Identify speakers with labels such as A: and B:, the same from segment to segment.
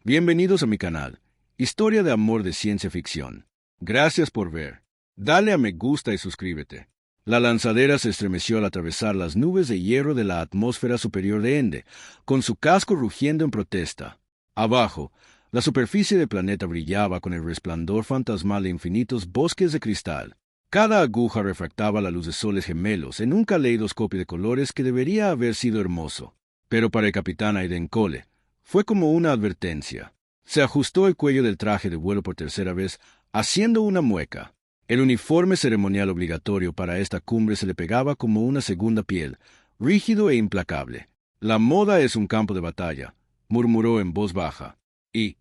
A: Bienvenidos a mi canal, Historia de Amor de Ciencia Ficción. Gracias por ver. Dale a me gusta y suscríbete. La lanzadera se estremeció al atravesar las nubes de hierro de la atmósfera superior de Ende, con su casco rugiendo en protesta. Abajo, la superficie del planeta brillaba con el resplandor fantasmal de infinitos bosques de cristal. Cada aguja refractaba la luz de soles gemelos en un caleidoscopio de colores que debería haber sido hermoso. Pero para el capitán Aiden Cole, fue como una advertencia. Se ajustó el cuello del traje de vuelo por tercera vez, haciendo una mueca. El uniforme ceremonial obligatorio para esta cumbre se le pegaba como una segunda piel, rígido e implacable. «La moda es un campo de batalla», murmuró en voz baja. Y,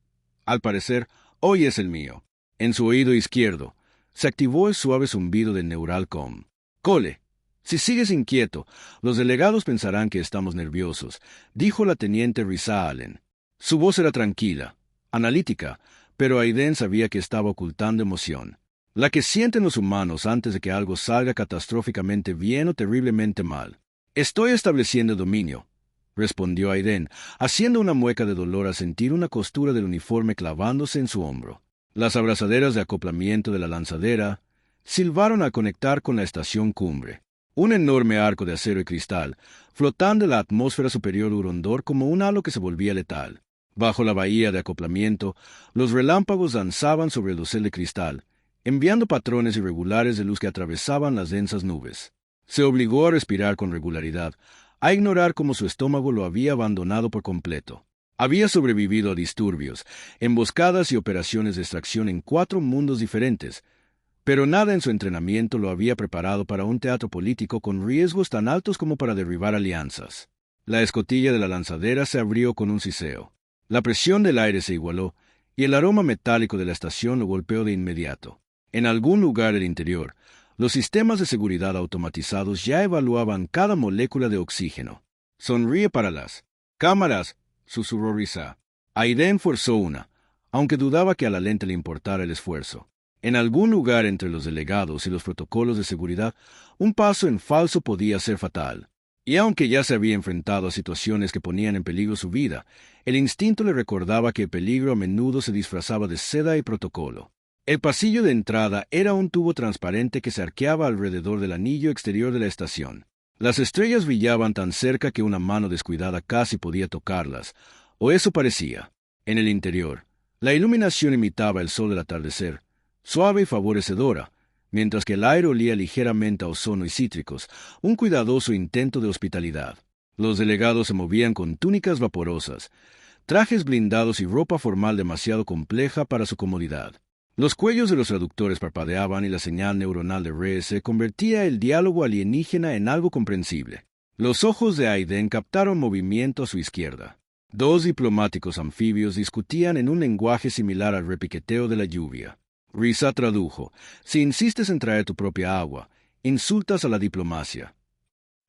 A: al parecer, hoy es el mío. En su oído izquierdo, se activó el suave zumbido del Neuralcom. «Cole, si sigues inquieto, los delegados pensarán que estamos nerviosos», dijo la teniente Risa Allen. Su voz era tranquila, analítica, pero Aiden sabía que estaba ocultando emoción. La que sienten los humanos antes de que algo salga catastróficamente bien o terriblemente mal. «Estoy estableciendo dominio», respondió Aiden, haciendo una mueca de dolor al sentir una costura del uniforme clavándose en su hombro. Las abrazaderas de acoplamiento de la lanzadera silbaron al conectar con la estación cumbre. Un enorme arco de acero y cristal, flotando en la atmósfera superior Hurondor como un halo que se volvía letal. Bajo la bahía de acoplamiento, los relámpagos danzaban sobre el dosel de cristal, enviando patrones irregulares de luz que atravesaban las densas nubes. Se obligó a respirar con regularidad, a ignorar cómo su estómago lo había abandonado por completo. Había sobrevivido a disturbios, emboscadas y operaciones de extracción en 4 mundos diferentes, pero nada en su entrenamiento lo había preparado para un teatro político con riesgos tan altos como para derribar alianzas. La escotilla de la lanzadera se abrió con un siseo. La presión del aire se igualó, y el aroma metálico de la estación lo golpeó de inmediato. En algún lugar del interior, los sistemas de seguridad automatizados ya evaluaban cada molécula de oxígeno. «Sonríe para las cámaras», susurró Risa. Aiden forzó una, aunque dudaba que a la lente le importara el esfuerzo. En algún lugar entre los delegados y los protocolos de seguridad, un paso en falso podía ser fatal. Y aunque ya se había enfrentado a situaciones que ponían en peligro su vida, el instinto le recordaba que el peligro a menudo se disfrazaba de seda y protocolo. El pasillo de entrada era un tubo transparente que se arqueaba alrededor del anillo exterior de la estación. Las estrellas brillaban tan cerca que una mano descuidada casi podía tocarlas, o eso parecía. En el interior, la iluminación imitaba el sol del atardecer, suave y favorecedora, mientras que el aire olía ligeramente a ozono y cítricos, un cuidadoso intento de hospitalidad. Los delegados se movían con túnicas vaporosas, trajes blindados y ropa formal demasiado compleja para su comodidad. Los cuellos de los traductores parpadeaban y la señal neuronal de RS convertía el diálogo alienígena en algo comprensible. Los ojos de Aiden captaron movimiento a su izquierda. 2 diplomáticos anfibios discutían en un lenguaje similar al repiqueteo de la lluvia. Risa tradujo: «Si insistes en traer tu propia agua, insultas a la diplomacia».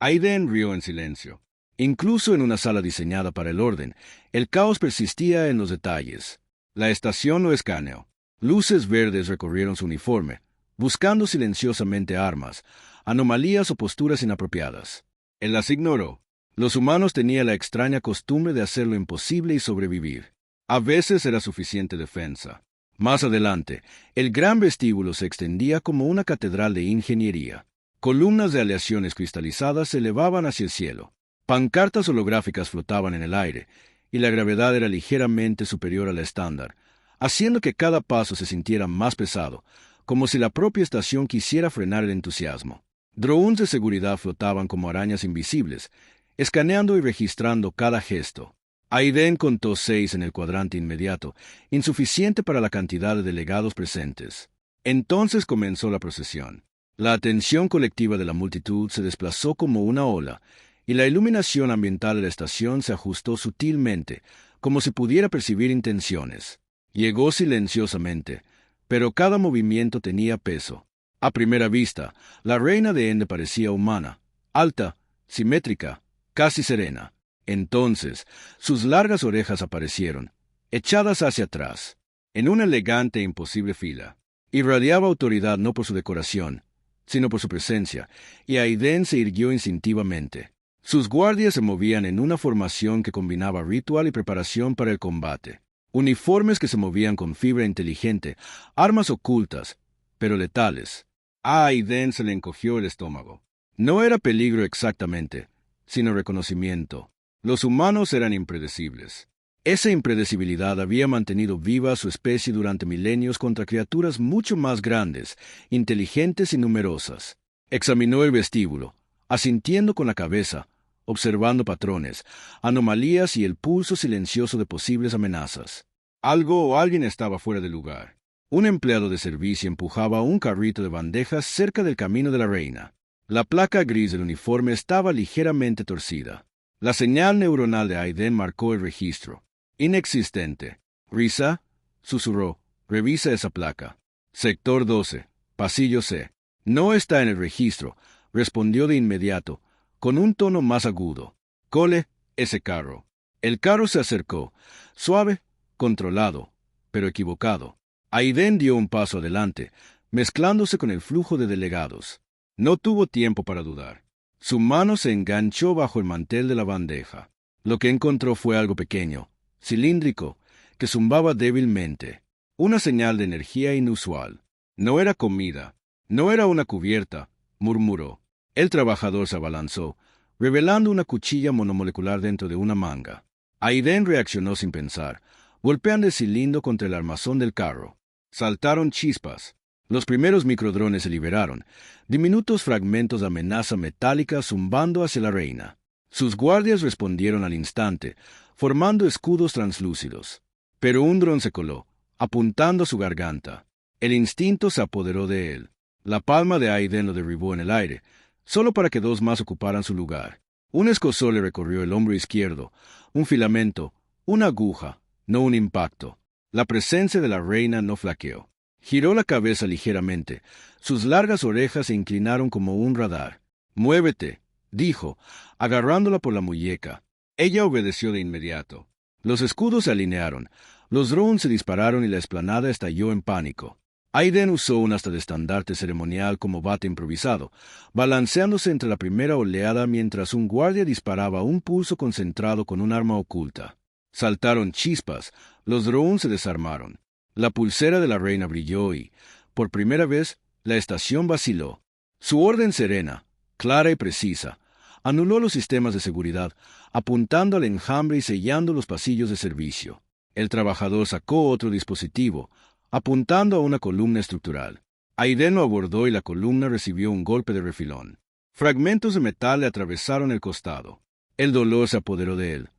A: Aiden rió en silencio. Incluso en una sala diseñada para el orden, el caos persistía en los detalles. La estación lo escaneó. Luces verdes recorrieron su uniforme, buscando silenciosamente armas, anomalías o posturas inapropiadas. Él las ignoró. Los humanos tenían la extraña costumbre de hacer lo imposible y sobrevivir. A veces era suficiente defensa. Más adelante, el gran vestíbulo se extendía como una catedral de ingeniería. Columnas de aleaciones cristalizadas se elevaban hacia el cielo. Pancartas holográficas flotaban en el aire, y la gravedad era ligeramente superior a la estándar, haciendo que cada paso se sintiera más pesado, como si la propia estación quisiera frenar el entusiasmo. Drones de seguridad flotaban como arañas invisibles, escaneando y registrando cada gesto. Aiden contó 6 en el cuadrante inmediato, insuficiente para la cantidad de delegados presentes. Entonces comenzó la procesión. La atención colectiva de la multitud se desplazó como una ola, y la iluminación ambiental de la estación se ajustó sutilmente, como si pudiera percibir intenciones. Llegó silenciosamente, pero cada movimiento tenía peso. A primera vista, la reina de Ende parecía humana, alta, simétrica, casi serena. Entonces, sus largas orejas aparecieron, echadas hacia atrás, en una elegante e imposible fila. Irradiaba autoridad no por su decoración, sino por su presencia, y Aiden se irguió instintivamente. Sus guardias se movían en una formación que combinaba ritual y preparación para el combate. Uniformes que se movían con fibra inteligente, armas ocultas, pero letales. A Aiden se le encogió el estómago. No era peligro exactamente, sino reconocimiento. Los humanos eran impredecibles. Esa impredecibilidad había mantenido viva a su especie durante milenios contra criaturas mucho más grandes, inteligentes y numerosas. Examinó el vestíbulo, asintiendo con la cabeza, observando patrones, anomalías y el pulso silencioso de posibles amenazas. Algo o alguien estaba fuera de lugar. Un empleado de servicio empujaba un carrito de bandejas cerca del camino de la reina. La placa gris del uniforme estaba ligeramente torcida. La señal neuronal de Aiden marcó el registro. Inexistente. Risa, susurró, revisa esa placa. Sector 12, pasillo C. No está en el registro, respondió de inmediato, con un tono más agudo. Cole, ese carro. El carro se acercó, suave, controlado, pero equivocado. Aiden dio un paso adelante, mezclándose con el flujo de delegados. No tuvo tiempo para dudar. Su mano se enganchó bajo el mantel de la bandeja. Lo que encontró fue algo pequeño, cilíndrico, que zumbaba débilmente. Una señal de energía inusual. No era comida, no era una cubierta, murmuró. El trabajador se abalanzó, revelando una cuchilla monomolecular dentro de una manga. Aiden reaccionó sin pensar, golpeando el cilindro contra el armazón del carro. Saltaron chispas. Los primeros microdrones se liberaron, diminutos fragmentos de amenaza metálica zumbando hacia la reina. Sus guardias respondieron al instante, formando escudos translúcidos. Pero un dron se coló, apuntando a su garganta. El instinto se apoderó de él. La palma de Aiden lo derribó en el aire, solo para que dos más ocuparan su lugar. Un escozor le recorrió el hombro izquierdo, un filamento, una aguja, no un impacto. La presencia de la reina no flaqueó. Giró la cabeza ligeramente. Sus largas orejas se inclinaron como un radar. «Muévete», dijo, agarrándola por la muñeca. Ella obedeció de inmediato. Los escudos se alinearon, los drones se dispararon y la explanada estalló en pánico. Aiden usó un asta de estandarte ceremonial como bate improvisado, balanceándose entre la primera oleada mientras un guardia disparaba un pulso concentrado con un arma oculta. Saltaron chispas, los drones se desarmaron. La pulsera de la reina brilló y, por primera vez, la estación vaciló. Su orden serena, clara y precisa, anuló los sistemas de seguridad, apuntando al enjambre y sellando los pasillos de servicio. El trabajador sacó otro dispositivo, apuntando a una columna estructural. Aiden lo abordó y la columna recibió un golpe de refilón. Fragmentos de metal le atravesaron el costado. El dolor se apoderó de él,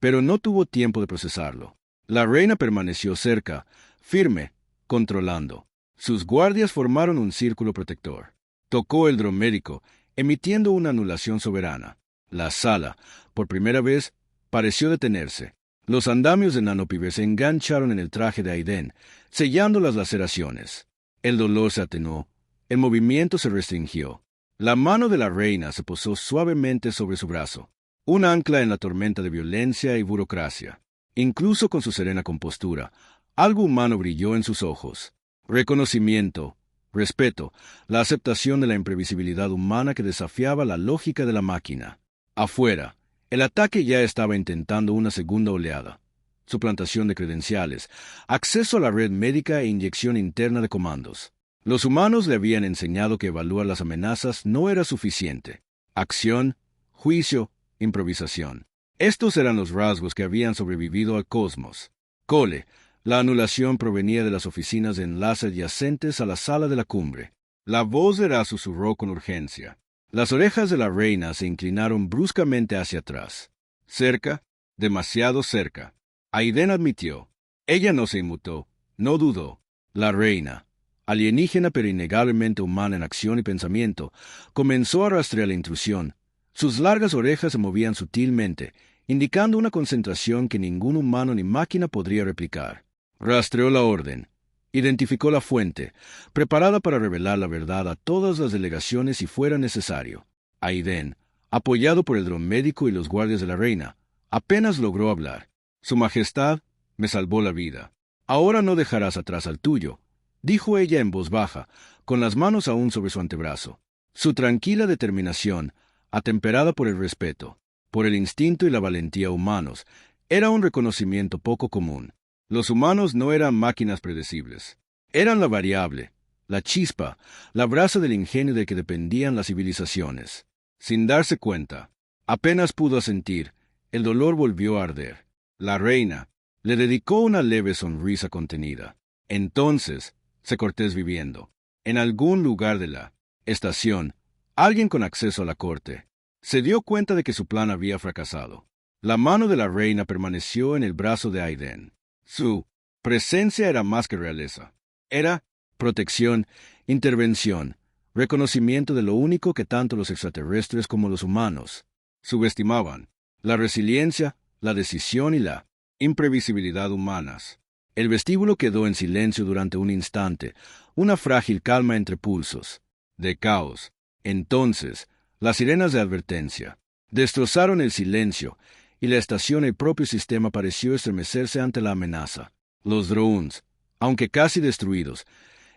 A: pero no tuvo tiempo de procesarlo. La reina permaneció cerca, firme, controlando. Sus guardias formaron un círculo protector. Tocó el dron médico, emitiendo una anulación soberana. La sala, por primera vez, pareció detenerse. Los andamios de Nanopibe se engancharon en el traje de Aiden, sellando las laceraciones. El dolor se atenuó, el movimiento se restringió. La mano de la reina se posó suavemente sobre su brazo, un ancla en la tormenta de violencia y burocracia. Incluso con su serena compostura, algo humano brilló en sus ojos. Reconocimiento, respeto, la aceptación de la imprevisibilidad humana que desafiaba la lógica de la máquina. Afuera, el ataque ya estaba intentando una segunda oleada. Suplantación de credenciales, acceso a la red médica e inyección interna de comandos. Los humanos le habían enseñado que evaluar las amenazas no era suficiente. Acción, juicio, improvisación. Estos eran los rasgos que habían sobrevivido al cosmos. Cole, la anulación provenía de las oficinas de enlace adyacentes a la sala de la cumbre. La voz de Ra susurró con urgencia. Las orejas de la reina se inclinaron bruscamente hacia atrás. Cerca, demasiado cerca. Aiden admitió. Ella no se inmutó, no dudó. La reina, alienígena pero innegablemente humana en acción y pensamiento, comenzó a rastrear la intrusión. Sus largas orejas se movían sutilmente, indicando una concentración que ningún humano ni máquina podría replicar. Rastreó la orden. Identificó la fuente, preparada para revelar la verdad a todas las delegaciones si fuera necesario. Aiden, apoyado por el dron médico y los guardias de la reina, apenas logró hablar. «Su Majestad me salvó la vida. Ahora no dejarás atrás al tuyo», dijo ella en voz baja, con las manos aún sobre su antebrazo. Su tranquila determinación, atemperada por el respeto, por el instinto y la valentía humanos, era un reconocimiento poco común. Los humanos no eran máquinas predecibles. Eran la variable, la chispa, la brasa del ingenio de que dependían las civilizaciones. Sin darse cuenta, apenas pudo asentir, el dolor volvió a arder. La reina le dedicó una leve sonrisa contenida. Entonces, se cortés viviendo. En algún lugar de la estación, alguien con acceso a la corte se dio cuenta de que su plan había fracasado. La mano de la reina permaneció en el brazo de Aiden. Su presencia era más que realeza. Era protección, intervención, reconocimiento de lo único que tanto los extraterrestres como los humanos subestimaban: la resiliencia, la decisión y la imprevisibilidad humanas. El vestíbulo quedó en silencio durante un instante, una frágil calma entre pulsos de caos. Entonces, las sirenas de advertencia destrozaron el silencio, y la estación y el propio sistema pareció estremecerse ante la amenaza. Los drones, aunque casi destruidos,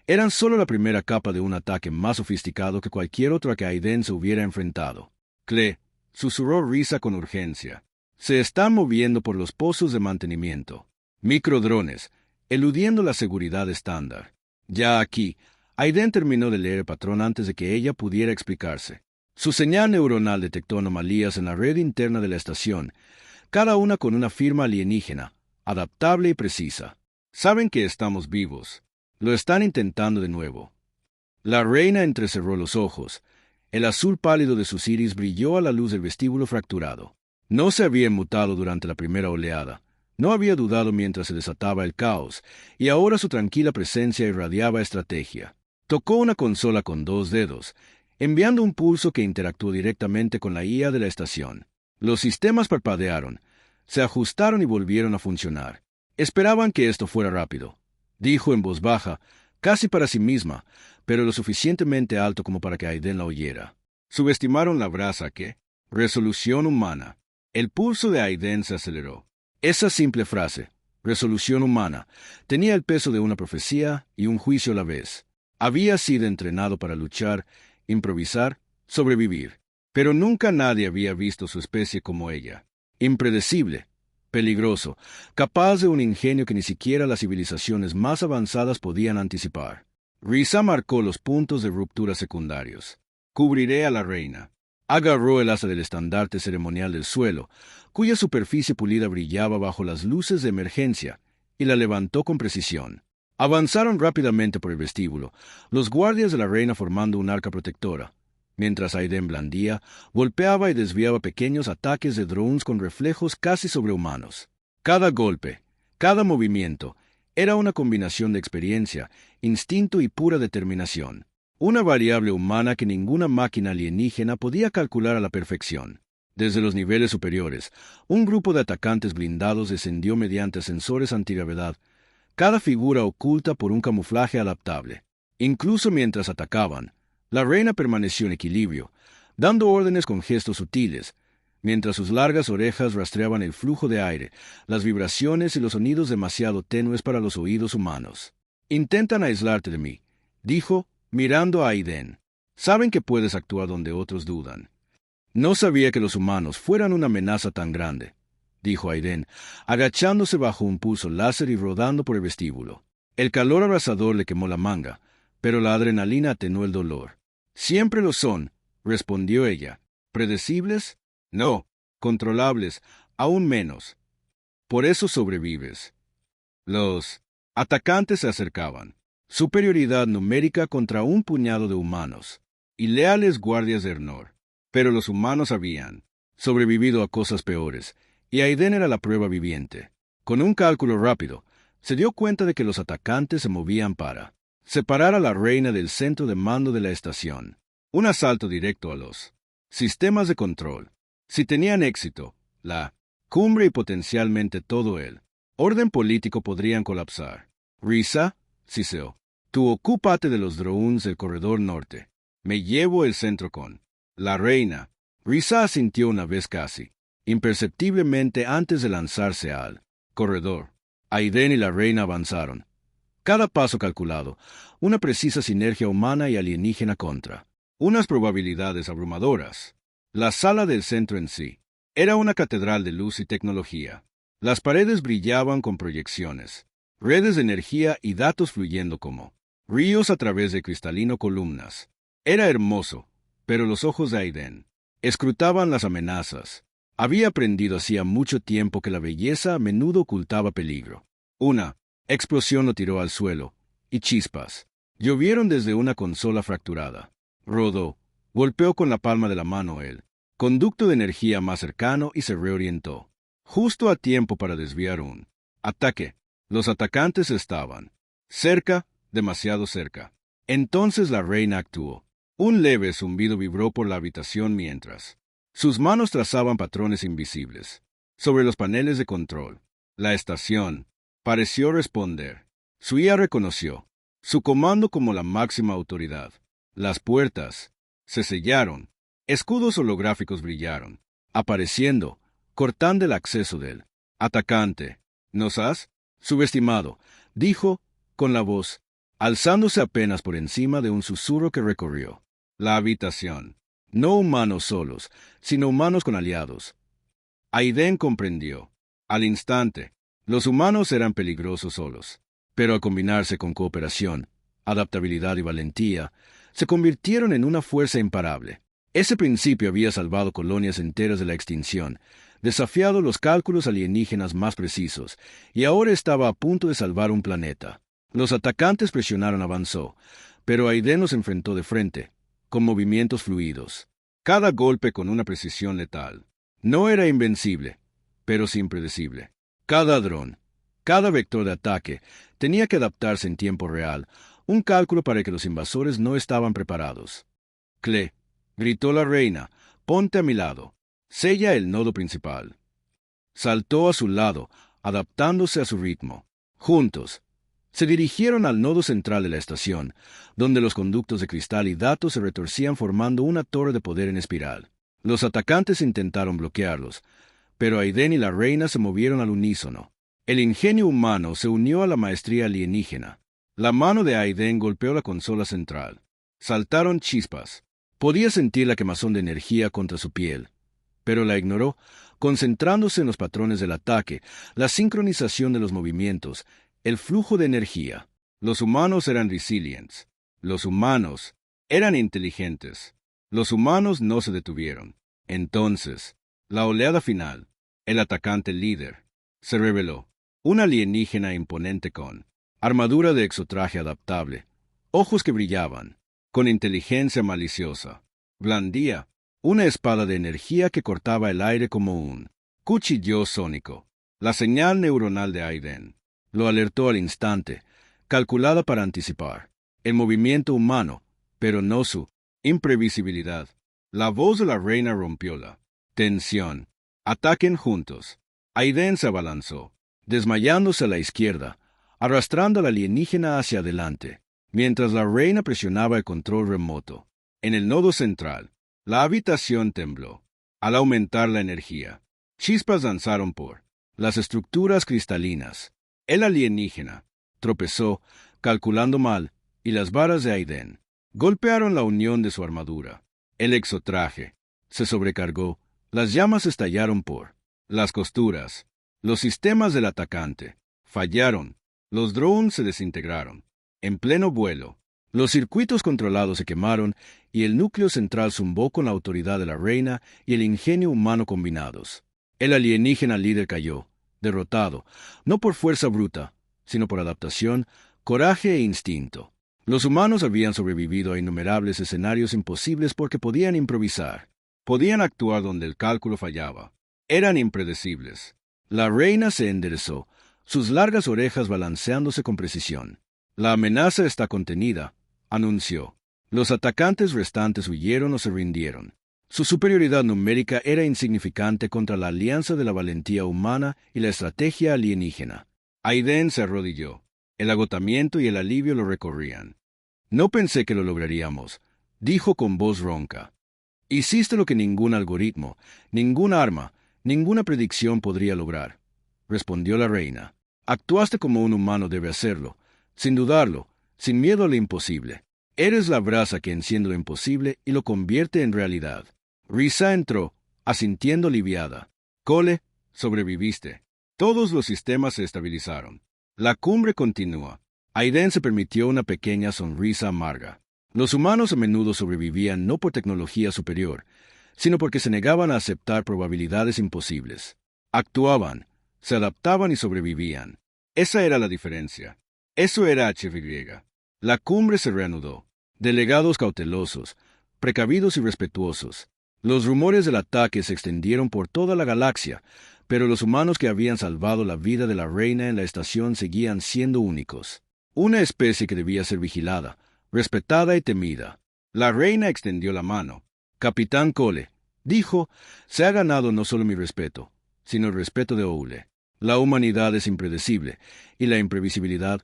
A: eran solo la primera capa de un ataque más sofisticado que cualquier otro a que Aiden se hubiera enfrentado. Cle, susurró Risa con urgencia. Se están moviendo por los pozos de mantenimiento. Microdrones, eludiendo la seguridad estándar. Ya aquí, Aiden terminó de leer el patrón antes de que ella pudiera explicarse. Su señal neuronal detectó anomalías en la red interna de la estación, cada una con una firma alienígena, adaptable y precisa. Saben que estamos vivos. Lo están intentando de nuevo. La reina entrecerró los ojos. El azul pálido de sus iris brilló a la luz del vestíbulo fracturado. No se había inmutado durante la primera oleada. No había dudado mientras se desataba el caos, y ahora su tranquila presencia irradiaba estrategia. Tocó una consola con 2 dedos, enviando un pulso que interactuó directamente con la IA de la estación. Los sistemas parpadearon, se ajustaron y volvieron a funcionar. Esperaban que esto fuera rápido, dijo en voz baja, casi para sí misma, pero lo suficientemente alto como para que Aiden la oyera. Subestimaron la brasa que, resolución humana. El pulso de Aiden se aceleró. Esa simple frase, resolución humana, tenía el peso de una profecía y un juicio a la vez. Había sido entrenado para luchar, improvisar, sobrevivir. Pero nunca nadie había visto su especie como ella. Impredecible, peligroso, capaz de un ingenio que ni siquiera las civilizaciones más avanzadas podían anticipar. Risa marcó los puntos de ruptura secundarios. Cubriré a la reina. Agarró el asa del estandarte ceremonial del suelo, cuya superficie pulida brillaba bajo las luces de emergencia, y la levantó con precisión. Avanzaron rápidamente por el vestíbulo, los guardias de la reina formando un arca protectora, mientras Aiden blandía, golpeaba y desviaba pequeños ataques de drones con reflejos casi sobrehumanos. Cada golpe, cada movimiento, era una combinación de experiencia, instinto y pura determinación. Una variable humana que ninguna máquina alienígena podía calcular a la perfección. Desde los niveles superiores, un grupo de atacantes blindados descendió mediante sensores antigravedad, cada figura oculta por un camuflaje adaptable. Incluso mientras atacaban, la reina permaneció en equilibrio, dando órdenes con gestos sutiles, mientras sus largas orejas rastreaban el flujo de aire, las vibraciones y los sonidos demasiado tenues para los oídos humanos. «Intentan aislarte de mí», dijo, mirando a Aiden. «Saben que puedes actuar donde otros dudan». «No sabía que los humanos fueran una amenaza tan grande», dijo Aiden, agachándose bajo un pulso láser y rodando por el vestíbulo. El calor abrasador le quemó la manga, pero la adrenalina atenuó el dolor. «Siempre lo son», respondió ella. «¿Predecibles? No. Controlables, aún menos. Por eso sobrevives». Los atacantes se acercaban. Superioridad numérica contra un puñado de humanos, y leales guardias de Ernor. Pero los humanos habían sobrevivido a cosas peores, y Aiden era la prueba viviente. Con un cálculo rápido, se dio cuenta de que los atacantes se movían para separar a la reina del centro de mando de la estación. Un asalto directo a los sistemas de control. Si tenían éxito, la cumbre y potencialmente todo el orden político podrían colapsar. Risa, siseó. Tú ocúpate de los drones del corredor norte. Me llevo el centro con la reina. Risa asintió una vez casi, imperceptiblemente antes de lanzarse al corredor. Aiden y la reina avanzaron. Cada paso calculado, una precisa sinergia humana y alienígena contra unas probabilidades abrumadoras. La sala del centro en sí era una catedral de luz y tecnología. Las paredes brillaban con proyecciones, redes de energía y datos fluyendo como ríos a través de cristalino columnas. Era hermoso, pero los ojos de Aiden escrutaban las amenazas. Había aprendido hacía mucho tiempo que la belleza a menudo ocultaba peligro. Una explosión lo tiró al suelo, y chispas llovieron desde una consola fracturada. Rodó, golpeó con la palma de la mano el conducto de energía más cercano y se reorientó, justo a tiempo para desviar un ataque. Los atacantes estaban cerca, demasiado cerca. Entonces la reina actuó. Un leve zumbido vibró por la habitación mientras sus manos trazaban patrones invisibles sobre los paneles de control. La estación pareció responder. Su IA reconoció su comando como la máxima autoridad. Las puertas se sellaron. Escudos holográficos brillaron, apareciendo, cortando el acceso del atacante. «¿Nos has subestimado?», dijo, con la voz, alzándose apenas por encima de un susurro que recorrió la habitación. No humanos solos, sino humanos con aliados. Aiden comprendió. Al instante, los humanos eran peligrosos solos, pero al combinarse con cooperación, adaptabilidad y valentía, se convirtieron en una fuerza imparable. Ese principio había salvado colonias enteras de la extinción, desafiado los cálculos alienígenas más precisos, y ahora estaba a punto de salvar un planeta. Los atacantes presionaron avanzó, pero Aiden los enfrentó de frente, con movimientos fluidos. Cada golpe con una precisión letal. No era invencible, pero sí impredecible. Cada dron, cada vector de ataque, tenía que adaptarse en tiempo real, un cálculo para el que los invasores no estaban preparados. «Cle», gritó la reina, «ponte a mi lado. Sella el nodo principal». Saltó a su lado, adaptándose a su ritmo. Juntos, se dirigieron al nodo central de la estación, donde los conductos de cristal y datos se retorcían formando una torre de poder en espiral. Los atacantes intentaron bloquearlos, pero Aiden y la reina se movieron al unísono. El ingenio humano se unió a la maestría alienígena. La mano de Aiden golpeó la consola central. Saltaron chispas. Podía sentir la quemazón de energía contra su piel, pero la ignoró, concentrándose en los patrones del ataque, la sincronización de los movimientos, el flujo de energía. Los humanos eran resilientes. Los humanos eran inteligentes. Los humanos no se detuvieron. Entonces, la oleada final, el atacante líder, se reveló. Un alienígena imponente con armadura de exotraje adaptable, ojos que brillaban, con inteligencia maliciosa. Blandía una espada de energía que cortaba el aire como un cuchillo sónico. La señal neuronal de Aiden lo alertó al instante, calculada para anticipar el movimiento humano, pero no su imprevisibilidad. La voz de la reina rompió la tensión. «Ataquen juntos». Aiden se abalanzó, desmayándose a la izquierda, arrastrando al alienígena hacia adelante, mientras la reina presionaba el control remoto. En el nodo central, la habitación tembló. Al aumentar la energía, chispas danzaron por las estructuras cristalinas. El alienígena tropezó, calculando mal, y las varas de Aiden golpearon la unión de su armadura. El exotraje se sobrecargó, las llamas estallaron por las costuras. Los sistemas del atacante fallaron, los drones se desintegraron. En pleno vuelo, los circuitos controlados se quemaron y el núcleo central zumbó con la autoridad de la reina y el ingenio humano combinados. El alienígena líder cayó, derrotado, no por fuerza bruta, sino por adaptación, coraje e instinto. Los humanos habían sobrevivido a innumerables escenarios imposibles porque podían improvisar. Podían actuar donde el cálculo fallaba. Eran impredecibles. La reina se enderezó, sus largas orejas balanceándose con precisión. «La amenaza está contenida», anunció. Los atacantes restantes huyeron o se rindieron. Su superioridad numérica era insignificante contra la alianza de la valentía humana y la estrategia alienígena. Aiden se arrodilló. El agotamiento y el alivio lo recorrían. «No pensé que lo lograríamos», dijo con voz ronca. «Hiciste lo que ningún algoritmo, ningún arma, ninguna predicción podría lograr», respondió la reina. «Actuaste como un humano debe hacerlo, sin dudarlo, sin miedo a lo imposible. Eres la brasa que enciende lo imposible y lo convierte en realidad». Risa entró, asintiendo aliviada. «Cole, sobreviviste». Todos los sistemas se estabilizaron. La cumbre continúa. Aiden se permitió una pequeña sonrisa amarga. Los humanos a menudo sobrevivían no por tecnología superior, sino porque se negaban a aceptar probabilidades imposibles. Actuaban, se adaptaban y sobrevivían. Esa era la diferencia. Eso era HY. La cumbre se reanudó. Delegados cautelosos, precavidos y respetuosos. Los rumores del ataque se extendieron por toda la galaxia, pero los humanos que habían salvado la vida de la reina en la estación seguían siendo únicos. Una especie que debía ser vigilada, respetada y temida. La reina extendió la mano. Capitán Cole, dijo, se ha ganado no solo mi respeto, sino el respeto de Oule. La humanidad es impredecible, y la imprevisibilidad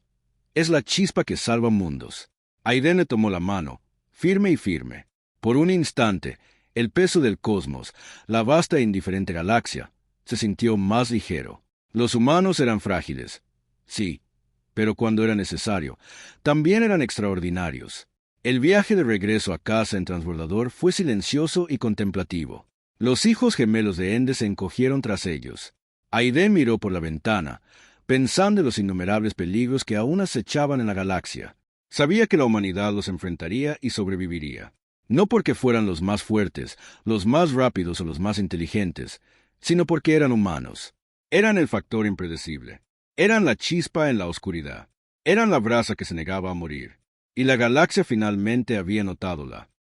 A: es la chispa que salva mundos. Aiden le tomó la mano, firme y firme. Por un instante, el peso del cosmos, la vasta e indiferente galaxia, se sintió más ligero. Los humanos eran frágiles, sí, pero cuando era necesario, también eran extraordinarios. El viaje de regreso a casa en transbordador fue silencioso y contemplativo. Los hijos gemelos de Ende se encogieron tras ellos. Aiden miró por la ventana, pensando en los innumerables peligros que aún acechaban en la galaxia. Sabía que la humanidad los enfrentaría y sobreviviría. No porque fueran los más fuertes, los más rápidos o los más inteligentes, sino porque eran humanos. Eran el factor impredecible. Eran la chispa en la oscuridad. Eran la brasa que se negaba a morir. Y la galaxia finalmente había notádola.